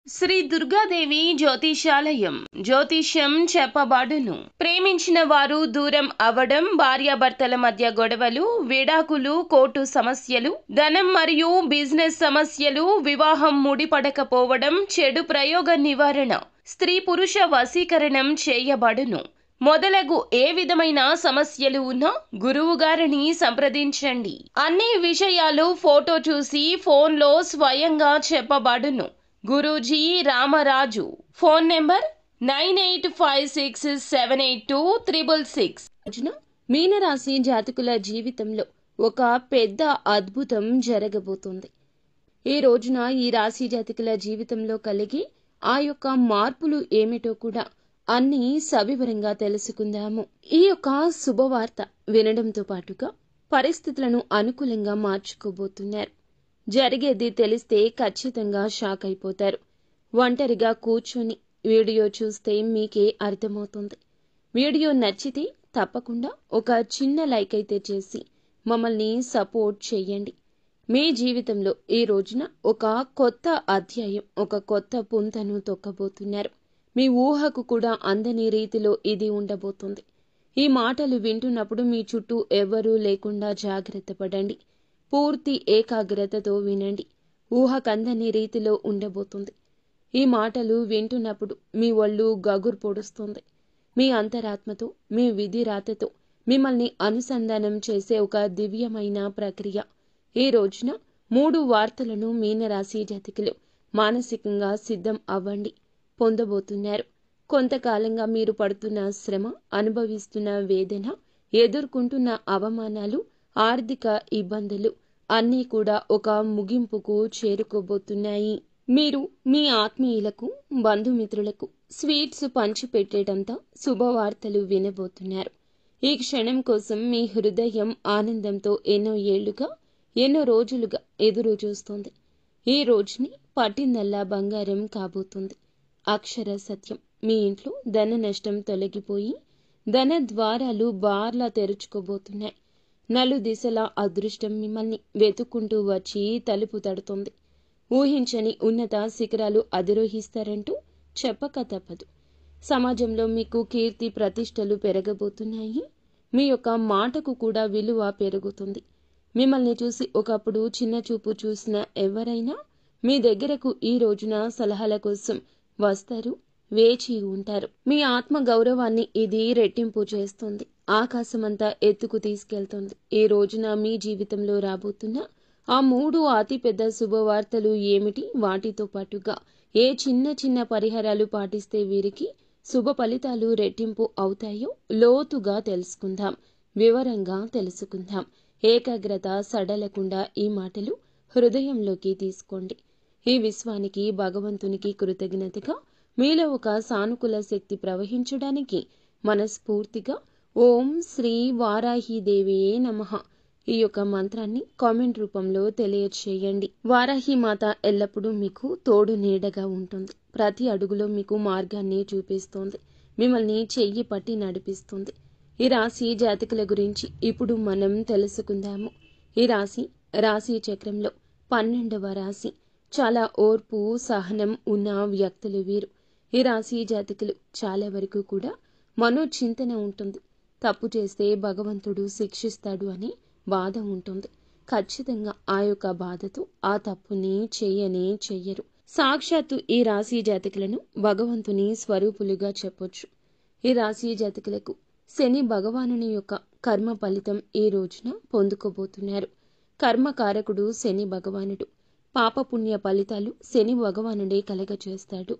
శ్రీ దుర్గాదేవి జ్యోతిషాలయం జ్యోతిష్యం చెప్పబడును. ప్రేమించిన వారు దూరం అవ్వడం, భార్యాభర్తల మధ్య గొడవలు, విడాకులు, కోర్టు సమస్యలు, ధనం మరియు బిజినెస్ సమస్యలు, వివాహం ముడిపడకపోవడం, చెడు ప్రయోగ నివారణ, స్త్రీ పురుష వశీకరణం చేయబడును. మొదలగు ఏ విధమైన సమస్యలు ఉన్నా గురువు గారిని సంప్రదించండి. అన్ని విషయాలు ఫోటో చూసి ఫోన్లో స్వయంగా చెప్పబడును. గురూజీ రామరాజు. Phone number 9856782666. మీనరాశి జాతకుల జీవితంలో ఒక పెద్ద అద్భుతం జరగబోతుంది. ఈ రోజున ఈ రాశి జాతకుల జీవితంలో కలిగి ఆ యొక్క మార్పులు ఏమిటో కూడా అన్ని సవివరంగా తెలుసుకుందాము. ఈ యొక్క శుభవార్త వినడంతో పాటుగా పరిస్థితులను అనుకూలంగా మార్చుకోబోతున్నారు. జరిగేది తెలిస్తే ఖచ్చితంగా షాక్ అయిపోతారు. ఒంటరిగా కూర్చొని వీడియో చూస్తే మీకే అర్థమవుతుంది. వీడియో నచ్చితే తప్పకుండా ఒక చిన్న లైక్ అయితే చేసి మమ్మల్ని సపోర్ట్ చేయండి. మీ జీవితంలో ఈ రోజున ఒక కొత్త అధ్యాయం, ఒక కొత్త పుంతను తొక్కబోతున్నారు. మీ ఊహకు కూడా అందని రీతిలో ఇది ఉండబోతుంది. ఈ మాటలు వింటున్నప్పుడు మీ చుట్టూ ఎవ్వరూ లేకుండా జాగ్రత్త పడండి. పూర్తి ఏకాగ్రతతో వినండి. ఊహకందని రీతిలో ఉండబోతుంది. ఈ మాటలు వింటున్నప్పుడు మీ ఒళ్ళు గగురు పొడుస్తుంది. మీ అంతరాత్మతో, మీ విధి రాతతో మిమ్మల్ని అనుసంధానం చేసే ఒక దివ్యమైన ప్రక్రియ. ఈ రోజున 3 వార్తలను మీనరాశి జాతకులు మానసికంగా సిద్ధం అవ్వండి. పొందబోతున్నారు. కొంతకాలంగా మీరు పడుతున్న శ్రమ, అనుభవిస్తున్న వేదన, ఎదుర్కొంటున్న అవమానాలు, ఆర్థిక ఇబ్బందులు అన్నీ కూడా ఒక ముగింపుకు చేరుకోబోతున్నాయి. మీరు మీ ఆత్మీయులకు, బంధుమిత్రులకు స్వీట్స్ పంచిపెట్టేటంత శుభవార్తలు వినబోతున్నారు. ఈ క్షణం కోసం మీ హృదయం ఆనందంతో ఎన్నో ఏళ్లుగా, ఎన్నో రోజులుగా ఎదురు చూస్తోంది. ఈ రోజుని పట్టిందల్లా బంగారం కాబోతుంది. అక్షర సత్యం. మీ ఇంట్లో ధన నష్టం తొలగిపోయి ధన ద్వారాలు బార్లా తెరుచుకోబోతున్నాయి. నలుదిశలా అదృష్టం మిమ్మల్ని వెతుక్కుంటూ వచ్చి తలుపు తడుతుంది. ఊహించని ఉన్నత శిఖరాలు అధిరోహిస్తారంటూ చెప్పక తప్పదు. సమాజంలో మీకు కీర్తి ప్రతిష్టలు పెరగబోతున్నాయి. మీ యొక్క మాటకు కూడా విలువ పెరుగుతుంది. మిమ్మల్ని చూసి ఒకప్పుడు చిన్న చూపు చూసిన ఎవరైనా మీ దగ్గరకు ఈ రోజున సలహాల కోసం వస్తారు, వేచి ఉంటారు. మీ ఆత్మ గౌరవాన్ని ఇది రెట్టింపు చేస్తుంది. ఆకాశమంతా ఎత్తుకు తీసుకెళ్తుంది. ఈ రోజున మీ జీవితంలో రాబోతున్న ఆ 3 అతిపెద్ద శుభవార్తలు ఏమిటి? వాటితో పాటుగా ఏ చిన్న చిన్న పరిహారాలు పాటిస్తే వీరికి శుభ ఫలితాలు రెట్టింపు అవుతాయో లోతుగా తెలుసుకుందాం. వివరంగా తెలుసుకుందాం. ఏకాగ్రత సడలకుండా ఈ మాటలు హృదయంలోకి తీసుకోండి. ఈ విశ్వానికి, భగవంతునికి కృతజ్ఞతగా మీలో ఒక సానుకూల శక్తి ప్రవహించడానికి మనస్ఫూర్తిగా ఓం శ్రీ వారాహిదేవియే నమః ఈ యొక్క మంత్రాన్ని కామెంట్ రూపంలో తెలియచేయండి. వారాహి మాత ఎల్లప్పుడూ మీకు తోడు నీడగా ఉంటుంది. ప్రతి అడుగులో మీకు మార్గాన్ని చూపిస్తోంది. మిమ్మల్ని చెయ్యి పట్టి నడిపిస్తుంది. ఈ రాశి జాతకుల గురించి ఇప్పుడు మనం తెలుసుకుందాము. ఈ రాశి చక్రంలో 12వ రాశి. చాలా ఓర్పు, సహనం ఉన్న వ్యక్తులు వీరు. ఈ రాశి జాతకులు చాలా వరకు కూడా మనోచింతన ఉంటుంది. తప్పు చేస్తే భగవంతుడు శిక్షిస్తాడు అని బాధ ఉంటుంది. ఖచ్చితంగా ఆ యొక్క బాధతో ఆ తప్పుని చెయ్యరు. సాక్షాత్తు ఈ రాశి జాతకులను భగవంతుని స్వరూపులుగా చెప్పొచ్చు. ఈ రాశి జాతకులకు శని భగవానుని యొక్క కర్మ ఫలితం ఈ రోజున పొందుకోబోతున్నారు. కర్మకారకుడు శని భగవానుడు. పాపపుణ్య ఫలితాలు శని భగవానుడే కలగచేస్తాడు.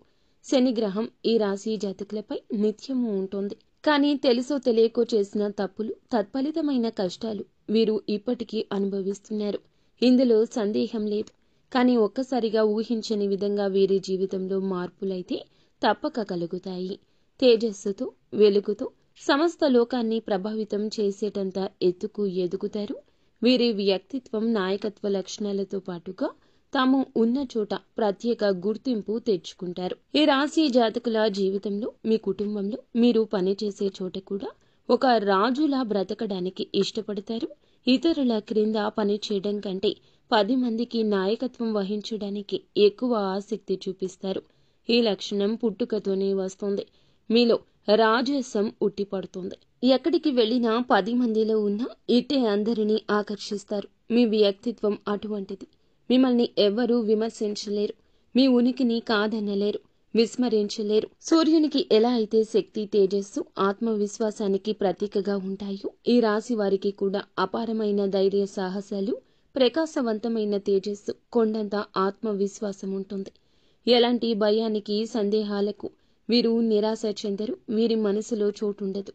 శని గ్రహం ఈ రాశి జాతకులపై నిత్యము ఉంటుంది. కానీ తెలుసో తెలియకో చేసిన తప్పులు, తత్ఫలితమైన కష్టాలు వీరు ఇప్పటికీ అనుభవిస్తున్నారు. ఇందులో సందేహం లేదు. కానీ ఒక్కసారిగా ఊహించని విధంగా వీరి జీవితంలో మార్పులైతే తప్పక కలుగుతాయి. తేజస్సుతో, వెలుగుతో సమస్త లోకాన్ని ప్రభావితం చేసేటంత ఎత్తుకు ఎదుగుతారు. వీరి వ్యక్తిత్వం, నాయకత్వ లక్షణాలతో పాటుగా తాము ఉన్న చోట ప్రత్యేక గుర్తింపు తెచ్చుకుంటారు. ఈ రాశి జాతకుల జీవితంలో, మీ కుటుంబంలో, మీరు పనిచేసే చోట కూడా ఒక రాజులా బ్రతకడానికి ఇష్టపడతారు. ఇతరుల క్రింద పని చేయడం కంటే 10 మందికి నాయకత్వం వహించడానికి ఎక్కువ ఆసక్తి చూపిస్తారు. ఈ లక్షణం పుట్టుకతోనే వస్తుంది. మీలో రాజసం ఉట్టిపడుతుంది. ఎక్కడికి వెళ్ళినా 10 మందిలో ఉన్న ఇట్టే అందరినీ ఆకర్షిస్తారు. మీ వ్యక్తిత్వం అటువంటిది. మిమ్మల్ని ఎవ్వరూ విమర్శించలేరు. మీ ఉనికిని కాదనలేరు, విస్మరించలేరు. సూర్యునికి ఎలా అయితే శక్తి, తేజస్సు, ఆత్మవిశ్వాసానికి ప్రతీకగా ఉంటాయో, ఈ రాశి వారికి కూడా అపారమైన ధైర్య సాహసాలు, ప్రకాశవంతమైన తేజస్సు, కొండంత ఆత్మవిశ్వాసం ఉంటుంది. ఎలాంటి భయానికి, సందేహాలకు వీరు నిరాశ చెందరు. వీరి మనసులో చోటుండదు.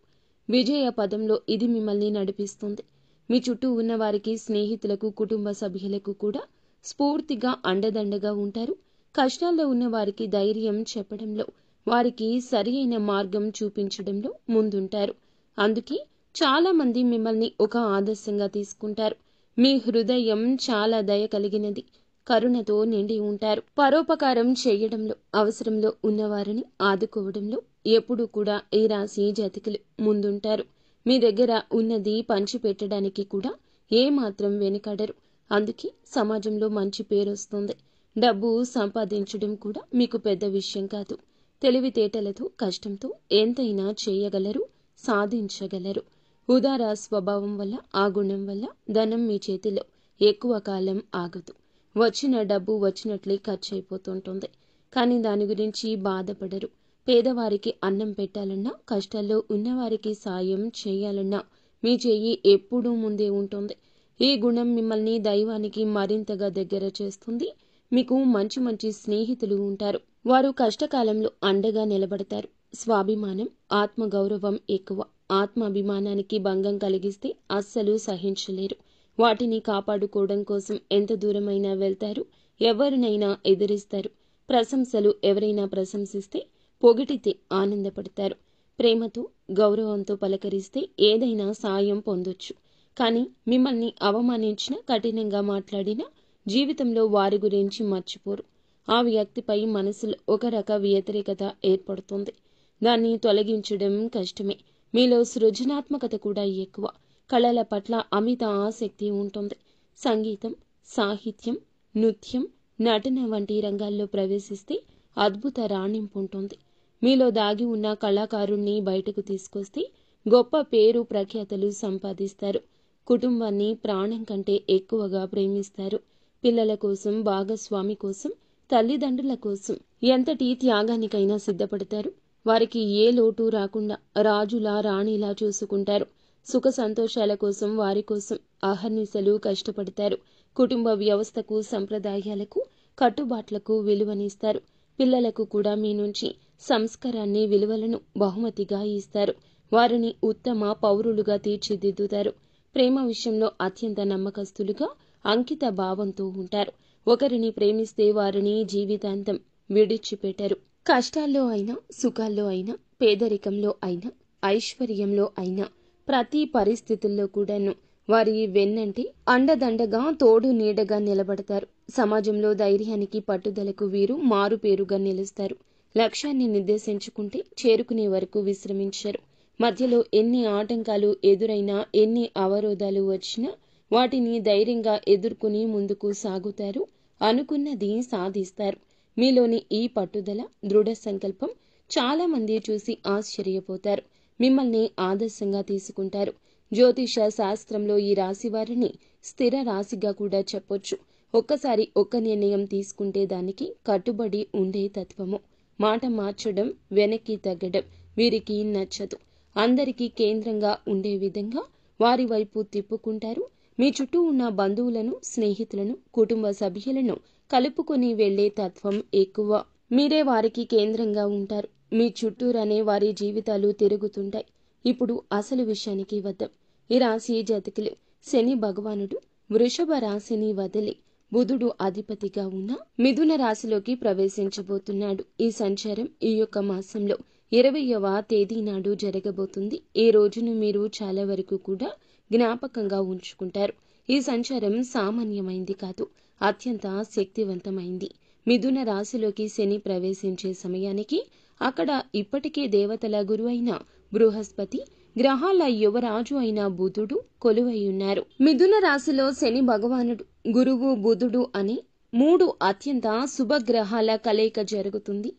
విజయ పదంలో ఇది మిమ్మల్ని నడిపిస్తుంది. మీ చుట్టూ ఉన్న వారికి, స్నేహితులకు, కుటుంబ సభ్యులకు కూడా స్ఫూర్తిగా అండదండగా ఉంటారు. కష్టాల్లో ఉన్న వారికి ధైర్యం చెప్పడంలో, వారికి సరి అయిన మార్గం చూపించడంలో ముందుంటారు. అందుకే చాలా మంది మిమ్మల్ని ఒక ఆదర్శంగా తీసుకుంటారు. మీ హృదయం చాలా దయ కలిగినది, కరుణతో నిండి ఉంటారు. పరోపకారం చేయడంలో, అవసరంలో ఉన్నవారిని ఆదుకోవడంలో ఎప్పుడూ కూడా ఈ రాశి జాతకులు ముందుంటారు. మీ దగ్గర ఉన్నది పంచిపెట్టడానికి కూడా ఏమాత్రం వెనుకాడరు. అందుకే సమాజంలో మంచి పేరొస్తుంది. డబ్బు సంపాదించడం కూడా మీకు పెద్ద విషయం కాదు. తెలివితేటలతో, కష్టంతో ఎంతైనా చేయగలరు, సాధించగలరు. ఉదార స్వభావం వల్ల, ఆ గుణం వల్ల ధనం మీ చేతిలో ఎక్కువ కాలం ఆగదు. వచ్చిన డబ్బు వచ్చినట్లే ఖర్చు అయిపోతుంటుంది. కానీ దాని గురించి బాధపడరు. పేదవారికి అన్నం పెట్టాలన్నా, కష్టాల్లో ఉన్నవారికి సాయం చేయాలన్నా మీ చెయ్యి ఎప్పుడూ ముందే ఉంటుంది. ఈ గుణం మిమ్మల్ని దైవానికి మరింతగా దగ్గర చేస్తుంది. మీకు మంచి మంచి స్నేహితులు ఉంటారు. వారు కష్టకాలంలో అండగా నిలబడతారు. స్వాభిమానం, ఆత్మగౌరవం ఎక్కువ. ఆత్మాభిమానానికి భంగం కలిగిస్తే అస్సలు సహించలేరు. వాటిని కాపాడుకోవడం కోసం ఎంత దూరమైనా వెళ్తారు. ఎవరినైనా ఎదిరిస్తారు. ప్రశంసలు ఎవరైనా ప్రశంసిస్తే, పొగిడితే ఆనందపడతారు. ప్రేమతో, గౌరవంతో పలకరిస్తే ఏదైనా సాయం పొందొచ్చు. కానీ మిమ్మల్ని అవమానించినా, కఠినంగా మాట్లాడినా జీవితంలో వారి గురించి మర్చిపోరు. ఆ వ్యక్తిపై మనసులో ఒక రక వ్యతిరేకత ఏర్పడుతుంది. దాన్ని తొలగించడం కష్టమే. మీలో సృజనాత్మకత కూడా ఎక్కువ. కళల పట్ల అమిత ఆసక్తి ఉంటుంది. సంగీతం, సాహిత్యం, నృత్యం, నటన వంటి రంగాల్లో ప్రవేశిస్తే అద్భుత రాణింపు ఉంటుంది. మీలో దాగి ఉన్న కళాకారుణ్ణి బయటకు తీసుకొస్తే గొప్ప పేరు ప్రఖ్యాతలు సంపాదిస్తారు. కుటుంబాన్ని ప్రాణం కంటే ఎక్కువగా ప్రేమిస్తారు. పిల్లల కోసం, భాగస్వామి కోసం, తల్లిదండ్రుల కోసం ఎంతటి త్యాగానికైనా సిద్ధపడతారు. వారికి ఏ లోటు రాకుండా రాజులా, రాణిలా చూసుకుంటారు. సుఖ సంతోషాల కోసం, వారి కోసం అహర్నిశలు కష్టపడతారు. కుటుంబ వ్యవస్థకు, సంప్రదాయాలకు, కట్టుబాట్లకు విలువనిస్తారు. పిల్లలకు కూడా మీ నుంచి సంస్కారాన్ని, విలువలను బహుమతిగా ఇస్తారు. వారిని ఉత్తమ పౌరులుగా తీర్చిదిద్దుతారు. ప్రేమ విషయంలో అత్యంత నమ్మకస్తులుగా, అంకిత భావంతో ఉంటారు. ఒకరిని ప్రేమిస్తే వారిని జీవితాంతం విడిచిపెట్టరు. కష్టాల్లో అయినా, సుఖాల్లో అయినా, పేదరికంలో అయినా, ఐశ్వర్యంలో అయినా, ప్రతి పరిస్థితుల్లో కూడాను వారి వెన్నంటి అండదండగా, తోడు నీడగా నిలబడతారు. సమాజంలో ధైర్యానికి, పట్టుదలకు వీరు మారుపేరుగా నిలుస్తారు. లక్ష్యాన్ని నిర్దేశించుకుంటే చేరుకునే వరకు విశ్రమించరు. మధ్యలో ఎన్ని ఆటంకాలు ఎదురైనా, ఎన్ని అవరోధాలు వచ్చినా వాటిని ధైర్యంగా ఎదుర్కొని ముందుకు సాగుతారు. అనుకున్నది సాధిస్తారు. మీలోని ఈ పట్టుదల, దృఢ సంకల్పం చాలా మంది చూసి ఆశ్చర్యపోతారు. మిమ్మల్ని ఆదర్శంగా తీసుకుంటారు. జ్యోతిష శాస్త్రంలో ఈ రాశి వారిని స్థిర రాశిగా కూడా చెప్పొచ్చు. ఒక్కసారి ఒక్క నిర్ణయం తీసుకుంటే దానికి కట్టుబడి ఉండే తత్వము. మాట మార్చడం, వెనక్కి తగ్గడం వీరికి నచ్చదు. అందరికీ కేంద్రంగా ఉండే విధంగా వారి వైపు తిప్పుకుంటారు. మీ చుట్టూ ఉన్న బంధువులను, స్నేహితులను, కుటుంబ సభ్యులను కలుపుకొని వెళ్లే తత్వం ఎక్కువ. మీరే వారికి కేంద్రంగా ఉంటారు. మీ చుట్టూరానే వారి జీవితాలు తిరుగుతుంటాయి. ఇప్పుడు అసలు విషయానికి వద్దాం. ఈ రాశి జాతకులు శని భగవానుడు వృషభ రాశిని వదిలి బుధుడు అధిపతిగా ఉన్న మిథున రాశిలోకి ప్రవేశించబోతున్నాడు. ఈ సంచారం ఈ యొక్క మాసంలో 20వ తేదీ నాడు జరగబోతుంది. ఈ రోజును మీరు చాలా వరకు కూడా జ్ఞాపకంగా ఉంచుకుంటారు. ఈ సంచారం సామాన్యమైంది కాదు, అత్యంత శక్తివంతమైంది. మిథున రాశిలోకి శని ప్రవేశించే సమయానికి అక్కడ ఇప్పటికే దేవతల గురువైన బృహస్పతి, గ్రహాల యువరాజు అయిన బుధుడు కొలువై ఉన్నారు. మిథున రాశిలో శని భగవానుడు గురువు, బుధుడు అని 3 అత్యంత శుభగ్రహాల కలయిక జరుగుతుంది.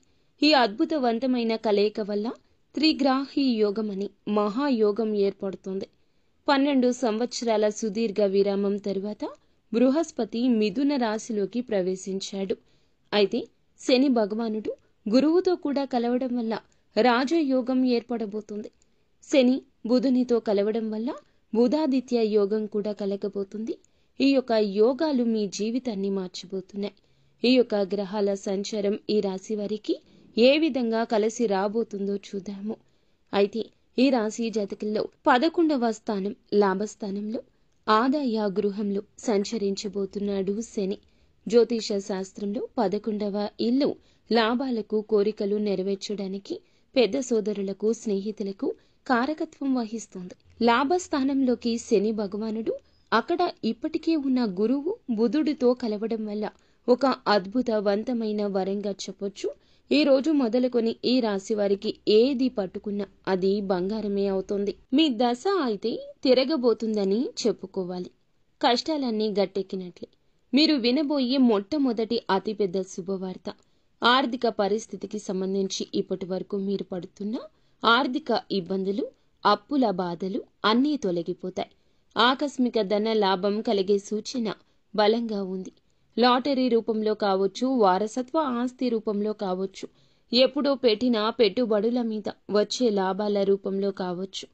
ఈ అద్భుతవంతమైన కలయిక వల్ల త్రిగ్రాహి యోగం అని మహాయోగం ఏర్పడుతుంది. 12 సంవత్సరాల సుదీర్ఘ విరామం తరువాత బృహస్పతి మిథున రాశిలోకి ప్రవేశించాడు. అయితే శని భగవానుడు గురువుతో కూడా కలవడం వల్ల రాజయోగం ఏర్పడబోతుంది. శని బుధునితో కలవడం వల్ల బుధాదిత్య యోగం కూడా కలగబోతుంది. ఈ యొక్క యోగాలు మీ జీవితాన్ని మార్చబోతున్నాయి. ఈ యొక్క గ్రహాల సంచారం ఈ రాశి వారికి ఏ విధంగా కలిసి రాబోతుందో చూద్దాము. అయితే ఈ రాశి జాతకుల్లో 11వ స్థానం లాభస్థానంలో ఆదాయ గృహంలో సంచరించబోతున్నాడు శని. జ్యోతిష శాస్త్రంలో 11వ ఇల్లు లాభాలకు, కోరికలు నెరవేర్చడానికి పెద్ద సోదరులకు, స్నేహితులకు కారకత్వం వహిస్తుంది. లాభస్థానంలోకి శని భగవానుడు అక్కడ ఇప్పటికే ఉన్న గురువు, బుధుడితో కలవడం వల్ల ఒక అద్భుతవంతమైన వరంగా చెప్పొచ్చు. ఈ రోజు మొదలుకొని ఈ రాశి వారికి ఏది పట్టుకున్నా అది బంగారమే అవుతుంది. మీ దశ అయితే తిరగబోతుందని చెప్పుకోవాలి. కష్టాలన్నీ గట్టెక్కినట్లే. మీరు వినబోయే మొట్టమొదటి అతిపెద్ద శుభవార్త. ఆర్థిక పరిస్థితికి సంబంధించి ఇప్పటి వరకు మీరు పడుతున్న ఆర్థిక ఇబ్బందులు, అప్పుల బాధలు అన్నీ తొలగిపోతాయి. ఆకస్మిక ధన లాభం కలిగే సూచన బలంగా ఉంది. లాటరీ రూపంలో కావచ్చు, వారసత్వ ఆస్తి రూపంలో కావచ్చు, ఎప్పుడో పెట్టిన పెట్టుబడుల మీద వచ్చే లాభాల రూపంలో కావచ్చు,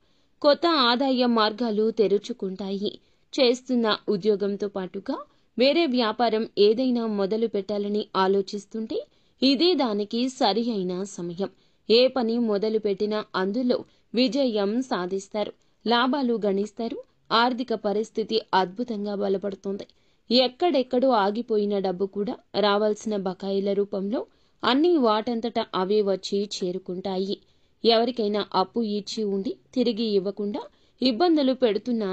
కొత్త ఆదాయ మార్గాలు తెరుచుకుంటాయి. చేస్తున్న ఉద్యోగంతో పాటుగా వేరే వ్యాపారం ఏదైనా మొదలు పెట్టాలని ఆలోచిస్తుంటే ఇదే దానికి సరి అయిన సమయం. ఏ పని మొదలు పెట్టినా అందులో విజయం సాధిస్తారు, లాభాలు గణిస్తారు. ఆర్థిక పరిస్థితి అద్భుతంగా బలపడుతుంది. ఎక్కడెక్కడో ఆగిపోయిన డబ్బు కూడా రావాల్సిన బకాయిల రూపంలో అన్ని వాటంతట అవే వచ్చి చేరుకుంటాయి. ఎవరికైనా అప్పు ఇచ్చి ఉండి తిరిగి ఇవ్వకుండా ఇబ్బందులు పెడుతున్నా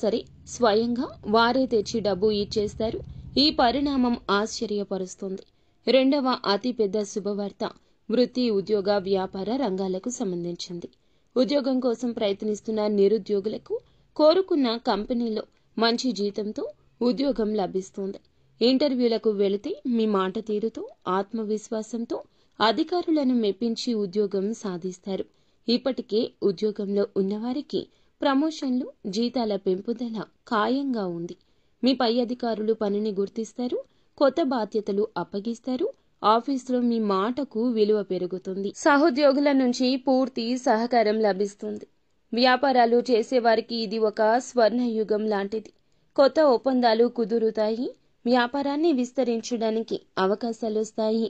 సరే స్వయంగా వారే తెచ్చి డబ్బు ఇచ్చేస్తారు. ఈ పరిణామం ఆశ్చర్యపరుస్తుంది. 2వ అతిపెద్ద శుభవార్త వృత్తి, ఉద్యోగ, వ్యాపార రంగాలకు సంబంధించింది. ఉద్యోగం కోసం ప్రయత్నిస్తున్న నిరుద్యోగులకు కోరుకున్న కంపెనీలో మంచి జీతంతో ఉద్యోగం లభిస్తుంది. ఇంటర్వ్యూలకు వెళితే మీ మాట తీరుతో, ఆత్మవిశ్వాసంతో అధికారులను మెప్పించి ఉద్యోగం సాధిస్తారు. ఇప్పటికే ఉద్యోగంలో ఉన్నవారికి ప్రమోషన్లు, జీతాల పెంపుదల ఖాయంగా ఉంది. మీ పై అధికారులు పనిని గుర్తిస్తారు, కొత్త బాధ్యతలు అప్పగిస్తారు. ఆఫీసులో మీ మాటకు విలువ పెరుగుతుంది. సహోద్యోగుల నుంచి పూర్తి సహకారం లభిస్తుంది. వ్యాపారాలు చేసేవారికి ఇది ఒక స్వర్ణయుగం లాంటిది. కొత్త ఒప్పందాలు కుదురుతాయి. వ్యాపారాన్ని విస్తరించడానికి అవకాశాలు వస్తాయి.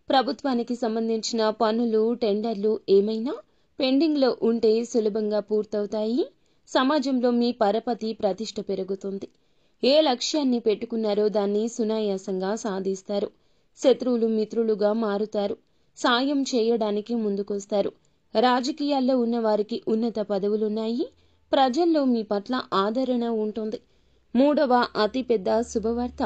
ప్రభుత్వానికి సంబంధించిన పనులు, టెండర్లు ఏమైనా పెండింగ్లో ఉంటే సులభంగా పూర్తవుతాయి. సమాజంలో మీ పరపతి, ప్రతిష్ట పెరుగుతుంది. ఏ లక్ష్యాన్ని పెట్టుకున్నారో దాన్ని సునాయాసంగా సాధిస్తారు. శత్రువులు మిత్రులుగా మారుతారు. సాయం చేయడానికి ముందుకొస్తారు. రాజకీయాల్లో ఉన్న వారికి ఉన్నత పదవులున్నాయి. ప్రజల్లో మీ పట్ల ఆదరణ ఉంటుంది. 3వ అతిపెద్ద శుభవార్త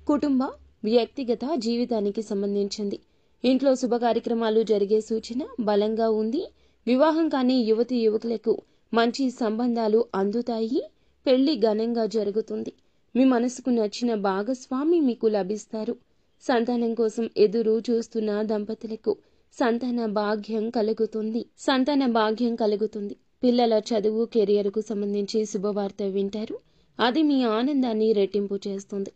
కుటుంబ, వ్యక్తిగత జీవితానికి సంబంధించింది. ఇంట్లో శుభ కార్యక్రమాలు జరిగే సూచన బలంగా ఉంది. వివాహం కాని యువతీ యువకులకు మంచి సంబంధాలు అందుతాయి. పెళ్లి ఘనంగా జరుగుతుంది. మీ మనసుకు నచ్చిన భాగస్వామి మీకు లభిస్తారు. సంతానం కోసం ఎదురు చూస్తున్న దంపతులకు సంతాన భాగ్యం కలుగుతుంది. పిల్లల చదువు, కెరియర్కు సంబంధించి శుభవార్త వింటారు. అది మీ ఆనందాన్ని రెట్టింపు చేస్తుంది.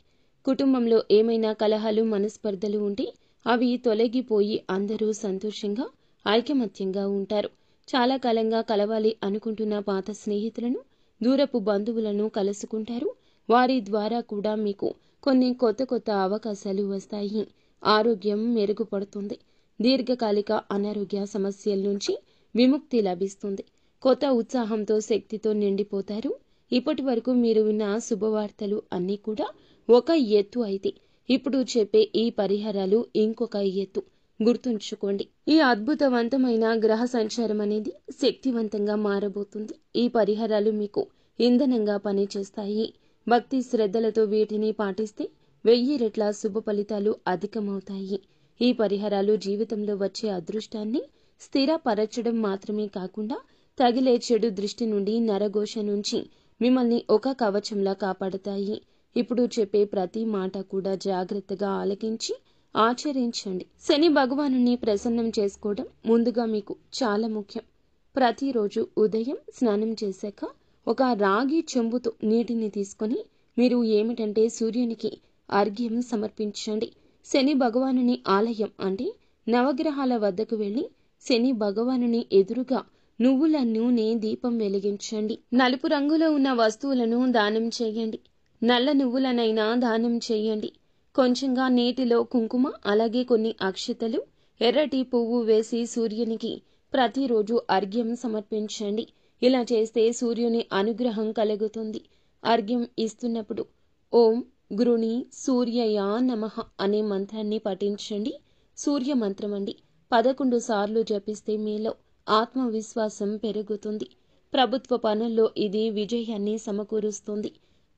కుటుంబంలో ఏమైనా కలహాలు, మనస్పర్ధలు ఉంటే అవి తొలగిపోయి అందరూ సంతోషంగా, ఐకమత్యంగా ఉంటారు. చాలా కాలంగా కలవాలి అనుకుంటున్న పాత స్నేహితులను, దూరపు బంధువులను కలుసుకుంటారు. వారి ద్వారా కూడా మీకు కొన్ని కొత్త అవకాశాలు వస్తాయి. ఆరోగ్యం మెరుగుపడుతుంది. దీర్ఘకాలిక అనారోగ్య సమస్యల నుంచి విముక్తి లభిస్తుంది. కొత్త ఉత్సాహంతో, శక్తితో నిండిపోతారు. ఇప్పటి వరకు మీరు విన్న శుభవార్తలు అన్నీ కూడా ఒక ఎత్తు అయితే ఇప్పుడు చెప్పే ఈ పరిహారాలు ఇంకొక ఎత్తు. గుర్తుంచుకోండి, ఈ అద్భుతవంతమైన గ్రహ సంచారం అనేది శక్తివంతంగా మారబోతుంది. ఈ పరిహారాలు మీకు ఇంధనంగా పనిచేస్తాయి. భక్తి శ్రద్ధలతో వీటిని పాటిస్తే 1000 రెట్ల శుభ ఫలితాలు అధికమవుతాయి. ఈ పరిహారాలు జీవితంలో వచ్చే అదృష్టాన్ని స్థిరపరచడం మాత్రమే కాకుండా తగిలే చెడు దృష్టి నుండి, నరఘోష నుంచి మిమ్మల్ని ఒక కవచంలా కాపాడతాయి. ఇప్పుడు చెప్పే ప్రతి మాట కూడా జాగ్రత్తగా ఆలకించి ఆచరించండి. శని భగవానుని ప్రసన్నం చేసుకోవడం ముందుగా మీకు చాలా ముఖ్యం. ప్రతిరోజు ఉదయం స్నానం చేశాక ఒక రాగి చెంబుతో నీటిని తీసుకొని మీరు ఏమిటంటే సూర్యునికి అర్ఘ్యం సమర్పించండి. శని భగవానుని ఆలయం అంటే నవగ్రహాల వద్దకు వెళ్లి శని భగవానుని ఎదురుగా నువ్వుల నూనె దీపం వెలిగించండి. నలుపు రంగులో ఉన్న వస్తువులను దానం చేయండి. నల్ల నువ్వులనైనా దానం చేయండి. కొంచెంగా నీటిలో కుంకుమ, అలాగే కొన్ని అక్షతలు, ఎర్రటి పువ్వు వేసి సూర్యునికి ప్రతిరోజు అర్ఘ్యం సమర్పించండి. ఇలా చేస్తే సూర్యుని అనుగ్రహం కలుగుతుంది. అర్ఘ్యం ఇస్తున్నప్పుడు ఓం గృణి సూర్యయ నమః అనే మంత్రాన్ని పఠించండి. సూర్య మంత్రం అండి 11 సార్లు జపిస్తే మీలో ఆత్మవిశ్వాసం పెరుగుతుంది. ప్రభుత్వ పనుల్లో ఇది విజయాన్ని సమకూరుస్తుంది.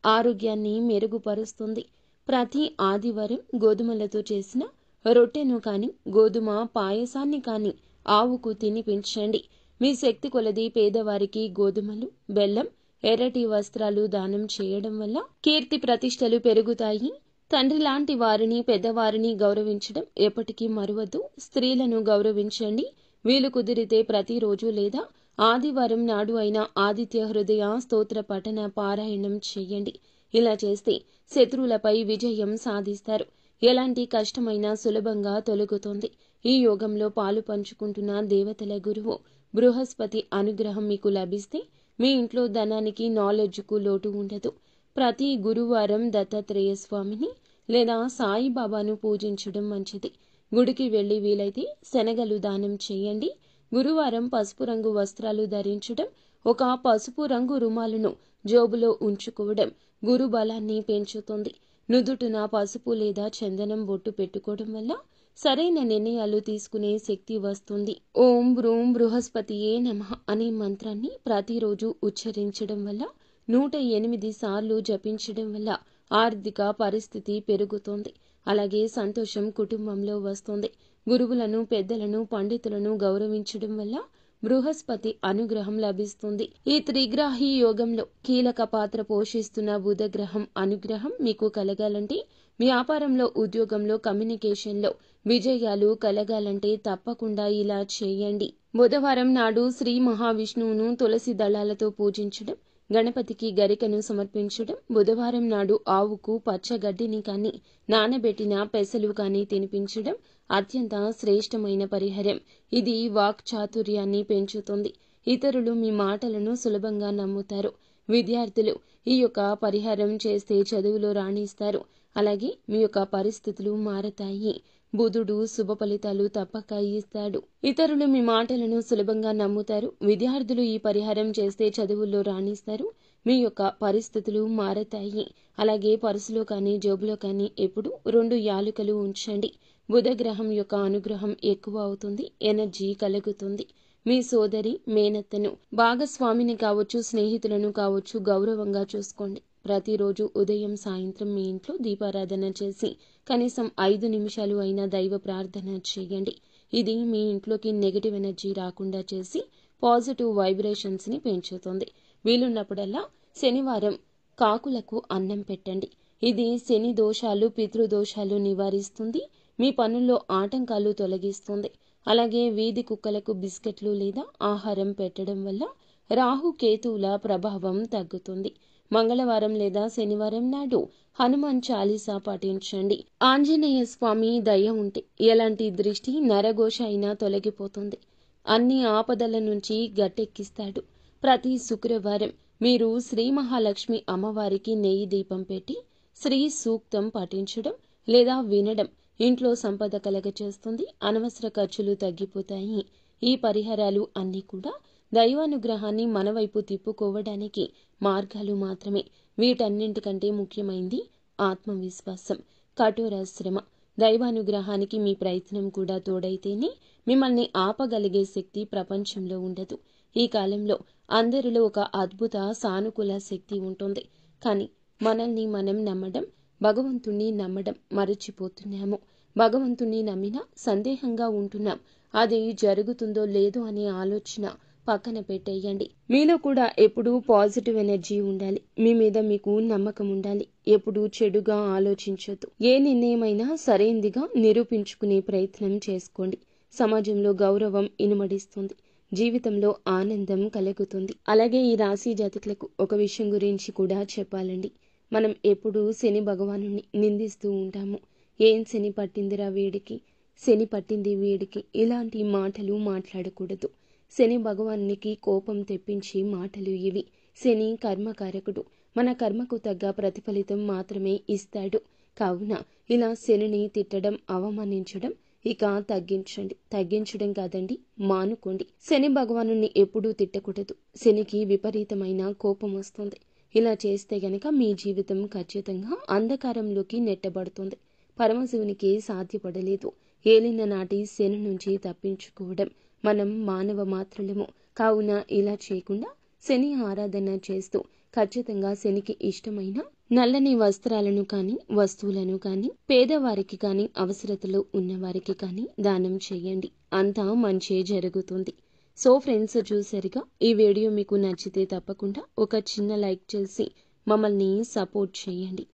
ఆరోగ్యాన్ని మెరుగుపరుస్తుంది. ప్రతి ఆదివారం గోధుమలతో చేసిన రొట్టెను కాని గోధుమ పాయసాన్ని కాని ఆవుకు తినిపించండి. మీ శక్తి కొలది పేదవారికి గోధుమలు, బెల్లం, ఎర్రటి వస్త్రాలు దానం చేయడం వల్ల కీర్తి ప్రతిష్టలు పెరుగుతాయి. తండ్రి లాంటి వారిని, పెద్దవారిని గౌరవించడం ఎప్పటికీ మరువద్దు. స్త్రీలను గౌరవించండి. వీలు కుదిరితే ప్రతిరోజు లేదా ఆదివారం నాడు అయినా ఆదిత్య హృదయ స్తోత్ర పఠన పారాయణం చేయండి. ఇలా చేస్తే శత్రువులపై విజయం సాధిస్తారు. ఎలాంటి కష్టమైనా సులభంగా తొలగుతుంది. ఈ యోగంలో పాలు పంచుకుంటున్న దేవతల గురువు బృహస్పతి అనుగ్రహం మీకు లభిస్తే మీ ఇంట్లో ధనానికి, నాలెడ్జ్కు లోటు ఉండదు. ప్రతి గురువారం దత్తాత్రేయ స్వామిని లేదా సాయిబాబాను పూజించడం మంచిది. గుడికి వెళ్లి వీలైతే శనగలు దానం చేయండి. గురువారం పసుపు రంగు వస్త్రాలు ధరించడం, ఒక పసుపు రంగు రుమాలును జోబులో ఉంచుకోవడం గురు బలాన్ని పెంచుతుంది. నుదుటున పసుపు లేదా చందనం బొట్టు పెట్టుకోవడం వల్ల సరైన నిర్ణయాలు తీసుకునే శక్తి వస్తుంది. ఓం బ్రూం బృహస్పతియే నమః అనే మంత్రాన్ని ప్రతిరోజు ఉచ్చరించడం వల్ల 108 సార్లు జపించడం వల్ల ఆర్థిక పరిస్థితి పెరుగుతుంది. అలాగే సంతోషం కుటుంబంలో వస్తుంది. గురువులను, పెద్దలను, పండితులను గౌరవించడం వల్ల బృహస్పతి అనుగ్రహం లభిస్తుంది. ఈ త్రిగ్రాహి యోగంలో కీలక పాత్ర పోషిస్తున్న బుధగ్రహం అనుగ్రహం మీకు కలగాలంటే, వ్యాపారంలో, ఉద్యోగంలో, కమ్యూనికేషన్లో విజయాలు కలగాలంటే తప్పకుండా ఇలా చేయండి. బుధవారం నాడు శ్రీ మహావిష్ణువును తులసి దళాలతో పూజించడం, గణపతికి గరికను సమర్పించడం, బుధవారం నాడు ఆవుకు పచ్చగడ్డిని కానీ నానబెట్టిన పెసలు కానీ తినిపించడం అత్యంత శ్రేష్టమైన పరిహారం. ఇది వాక్ చాతుర్యాన్ని పెంచుతుంది. ఇతరులు మీ మాటలను సులభంగా నమ్ముతారు. విద్యార్థులు ఈ యొక్క పరిహారం చేస్తే చదువులో రాణిస్తారు. అలాగే మీ యొక్క పరిస్థితులు మారతాయి. బుధుడు శుభ ఫలితాలు తప్పక ఇస్తాడు. ఇతరులు మీ మాటలను సులభంగా నమ్ముతారు. విద్యార్థులు ఈ పరిహారం చేస్తే చదువుల్లో రాణిస్తారు. మీ యొక్క పరిస్థితులు మారతాయి. అలాగే పర్సులో కానీ జోబులో కానీ ఎప్పుడు 2 యాలుకలు ఉంచండి. బుధగ్రహం యొక్క అనుగ్రహం ఎక్కువ అవుతుంది. ఎనర్జీ కలుగుతుంది. మీ సోదరి, మేనత్తను, భాగస్వామిని కావచ్చు, స్నేహితులను కావచ్చు గౌరవంగా చూసుకోండి. ప్రతిరోజు ఉదయం, సాయంత్రం మీ ఇంట్లో దీపారాధన చేసి కనీసం 5 నిమిషాలు అయినా దైవ ప్రార్థన చేయండి. ఇది మీ ఇంట్లోకి నెగటివ్ ఎనర్జీ రాకుండా చేసి పాజిటివ్ వైబ్రేషన్స్ ని పెంచుతుంది. వీలున్నప్పుడల్లా శనివారం కాకులకు అన్నం పెట్టండి. ఇది శని దోషాలు, పితృదోషాలు నివారిస్తుంది. మీ పనుల్లో ఆటంకాలు తొలగిస్తుంది. అలాగే వీధి కుక్కలకు బిస్కెట్లు లేదా ఆహారం పెట్టడం వల్ల రాహు కేతువుల ప్రభావం తగ్గుతుంది. మంగళవారం లేదా శనివారం నాడు హనుమాన్ చాలీసా పఠించండి. ఆంజనేయ స్వామి దయ ఉంటే ఎలాంటి దృష్టి, నరఘోష అయినా తొలగిపోతుంది. అన్ని ఆపదల నుంచి గట్టెక్కిస్తాడు. ప్రతి శుక్రవారం మీరు శ్రీ మహాలక్ష్మి అమ్మవారికి నెయ్యి దీపం పెట్టి శ్రీ సూక్తం పఠించడం లేదా వినడం ఇంట్లో సంపద కలగచేస్తుంది. అనవసర ఖర్చులు తగ్గిపోతాయి. ఈ పరిహారాలు అన్నీ కూడా దైవానుగ్రహాన్ని మన వైపు తిప్పుకోవడానికి మార్గాలు మాత్రమే. వీటన్నింటికంటే ముఖ్యమైంది ఆత్మవిశ్వాసం, కఠోర శ్రమ. దైవానుగ్రహానికి మీ ప్రయత్నం కూడా తోడైతేనే మిమ్మల్ని ఆపగలిగే శక్తి ప్రపంచంలో ఉండదు. ఈ కాలంలో అందరిలో ఒక అద్భుత సానుకూల శక్తి ఉంటుంది. కానీ మనల్ని మనం నమ్మడం, భగవంతుణ్ణి నమ్మడం మరచిపోతున్నాము. భగవంతుణ్ణి నమ్మినా సందేహంగా ఉంటున్నాం. అది జరుగుతుందో లేదో అనే ఆలోచన పక్కన పెట్టేయండి. మీలో కూడా ఎప్పుడూ పాజిటివ్ ఎనర్జీ ఉండాలి. మీ మీద మీకు నమ్మకం ఉండాలి. ఎప్పుడూ చెడుగా ఆలోచించొద్దు. ఏ నిర్ణయమైనా సరైందిగా నిరూపించుకునే ప్రయత్నం చేసుకోండి. సమాజంలో గౌరవం ఇనుమడిస్తుంది. జీవితంలో ఆనందం కలుగుతుంది. అలాగే ఈ రాశి జాతకులకు ఒక విషయం గురించి కూడా చెప్పాలండి. మనం ఎప్పుడూ శని భగవానుని నిందిస్తూ ఉంటాము. ఏం శని పట్టిందిరా వీడికి, శని పట్టింది వీడికి, ఇలాంటి మాటలు మాట్లాడకూడదు. శని భగవానునికి కోపం తెప్పించే మాటలు ఇవి. శని కర్మకారకుడు. మన కర్మకు తగ్గ ప్రతిఫలితం మాత్రమే ఇస్తాడు. కావున ఇలా శనిని తిట్టడం, అవమానించడం ఇక తగ్గించండి. తగ్గించడం కాదండి, మానుకోండి. శని భగవానుని ఎప్పుడూ తిట్టకూడదు. శనికి విపరీతమైన కోపం వస్తుంది. ఇలా చేస్తే గనక మీ జీవితం ఖచ్చితంగా అంధకారంలోకి నెట్టబడుతుంది. పరమశివునికి సాధ్యపడలేదు ఏలిన నాటి శని నుంచి తప్పించుకోవడం. మనం మానవ మాత్రులము. కావున ఇలా చేయకుండా శని ఆరాధన చేస్తూ ఖచ్చితంగా శనికి ఇష్టమైన నల్లని వస్త్రాలను కానీ, వస్తువులను కానీ, పేదవారికి కానీ, అవసరతలో ఉన్నవారికి కానీ దానం చేయండి. అంతా మంచే జరుగుతుంది. సో ఫ్రెండ్స్, చూసారుగా, ఈ వీడియో మీకు నచ్చితే తప్పకుండా ఒక చిన్న లైక్ చేసి మమ్మల్ని సపోర్ట్ చేయండి.